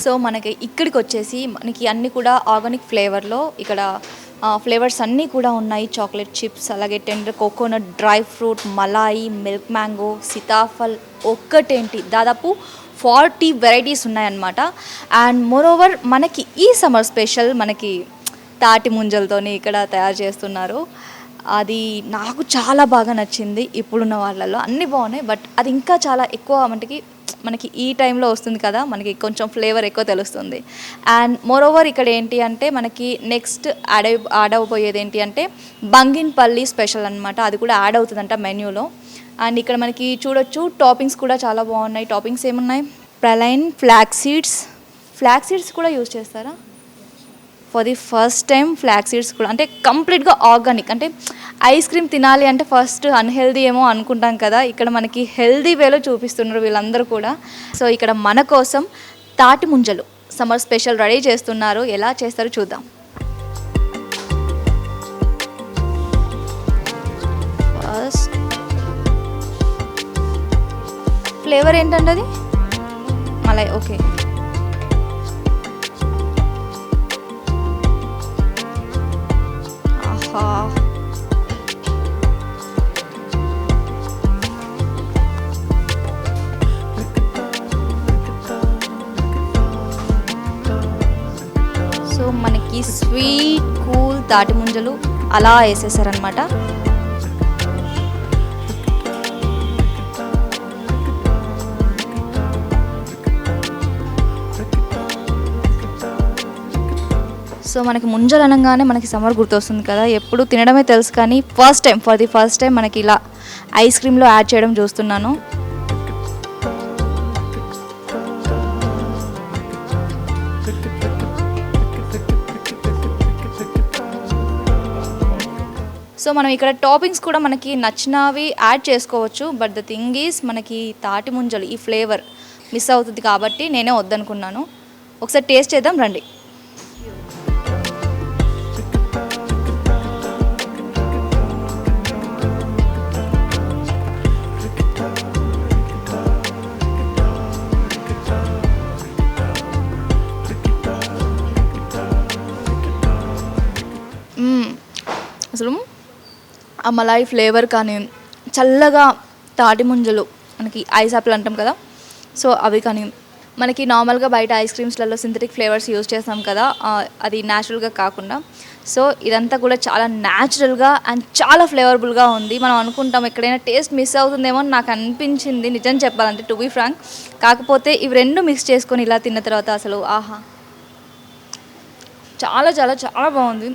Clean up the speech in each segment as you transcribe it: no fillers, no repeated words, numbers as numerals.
So మనకి ఇక్కడికి వచ్చేసి మనకి అన్నీ కూడా ఆర్గానిక్ ఫ్లేవర్లో ఇక్కడ ఫ్లేవర్స్ అన్నీ కూడా ఉన్నాయి. చాక్లెట్ చిప్స్, అలాగే tender coconut, dry fruit, malai, milk mango, సీతాఫల్, ఒక్కటేంటి దాదాపు 40 వెరైటీస్ ఉన్నాయన్నమాట. అండ్ మోరోవర్ మనకి ఈ సమ్మర్ స్పెషల్ మనకి తాటి ముంజలతోని ఇక్కడ తయారు చేస్తున్నారు. అది నాకు చాలా బాగా నచ్చింది. ఇప్పుడున్న వాళ్ళల్లో అన్నీ బాగున్నాయి, బట్ అది ఇంకా చాలా ఎక్కువ మనకి ఈ టైంలో వస్తుంది కదా, మనకి కొంచెం ఫ్లేవర్ ఎక్కువ తెలుస్తుంది. అండ్ మోరోవర్ ఇక్కడ ఏంటి అంటే మనకి నెక్స్ట్ యాడ్ అయిపోయేది ఏంటి అంటే బంగిన్పల్లి స్పెషల్ అనమాట. అది కూడా యాడ్ అవుతుందంట మెన్యూలో. అండ్ ఇక్కడ మనకి చూడొచ్చు టాపింగ్స్ కూడా చాలా బాగున్నాయి. టాపింగ్స్ ఏమున్నాయి? ప్రలైన్ ఫ్లాక్స్ సీడ్స్ కూడా యూజ్ చేస్తారా? For the first time flax seeds కూడా, అంటే కంప్లీట్గా ఆర్గానిక్. అంటే ఐస్ క్రీమ్ తినాలి అంటే ఫస్ట్ అన్హెల్దీ ఏమో అనుకుంటాం కదా, ఇక్కడ మనకి హెల్దీ వేలో చూపిస్తున్నారు వీళ్ళందరూ కూడా. సో ఇక్కడ మన కోసం తాటి ముంజలు సమ్మర్ స్పెషల్ రెడీ చేస్తున్నారు. ఎలా చేస్తారో చూద్దాం. ఫస్ట్ ఫ్లేవర్ ఏంటంటే అది మలై. ఓకే, సో మనకి స్వీట్ కూల్ తాటి ముంజలు అలా వేసేసారనమాట. సో మనకి ముంజలు అనగానే మనకి సమ్మర్ గుర్తొస్తుంది కదా. ఎప్పుడు తినడమే తెలుసు కానీ ఫర్ ది ఫస్ట్ టైం మనకి ఇలా ఐస్ క్రీమ్లో యాడ్ చేయడం చూస్తున్నాను. సో మనం ఇక్కడ టాపింగ్స్ కూడా మనకి నచ్చినవి యాడ్ చేసుకోవచ్చు. బట్ ద థింగ్ ఈజ్ మనకి తాటి ముంజలు ఈ ఫ్లేవర్ మిస్ అవుతుంది కాబట్టి నేనే వద్దనుకున్నాను. ఒకసారి టేస్ట్ చేద్దాం రండి. అసలు ఆ మలాయి ఫ్లేవర్ కానీ, చల్లగా తాటి ముంజలు, మనకి ఐస్ యాపిల్ అంటాం కదా, సో అవి కానీ, మనకి నార్మల్గా బయట ఐస్ క్రీమ్స్లలో సింథటిక్ ఫ్లేవర్స్ యూజ్ చేస్తాం కదా, అది న్యాచురల్గా కాకుండా. సో ఇదంతా కూడా చాలా న్యాచురల్గా అండ్ చాలా ఫ్లేవరబుల్గా ఉంది. మనం అనుకుంటాం ఎక్కడైనా టేస్ట్ మిస్ అవుతుందేమో అని నాకు అనిపించింది, నిజం చెప్పాలంటే, టు బీ ఫ్రాంక్. కాకపోతే ఇవి రెండు మిక్స్ చేసుకొని ఇలా తిన్న తర్వాత అసలు ఆహా, చాలా చాలా చాలా బాగుంది.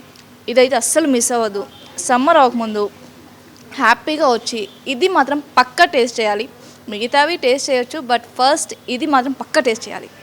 ఇదైతే అస్సలు మిస్ అవ్వదు. సమ్మర్ అవ్వకముందు హ్యాపీగా వచ్చి ఇది మాత్రం పక్కా టేస్ట్ చేయాలి. మిగతావి టేస్ట్ చేయొచ్చు, బట్ ఫస్ట్ ఇది మాత్రం పక్కా టేస్ట్ చేయాలి.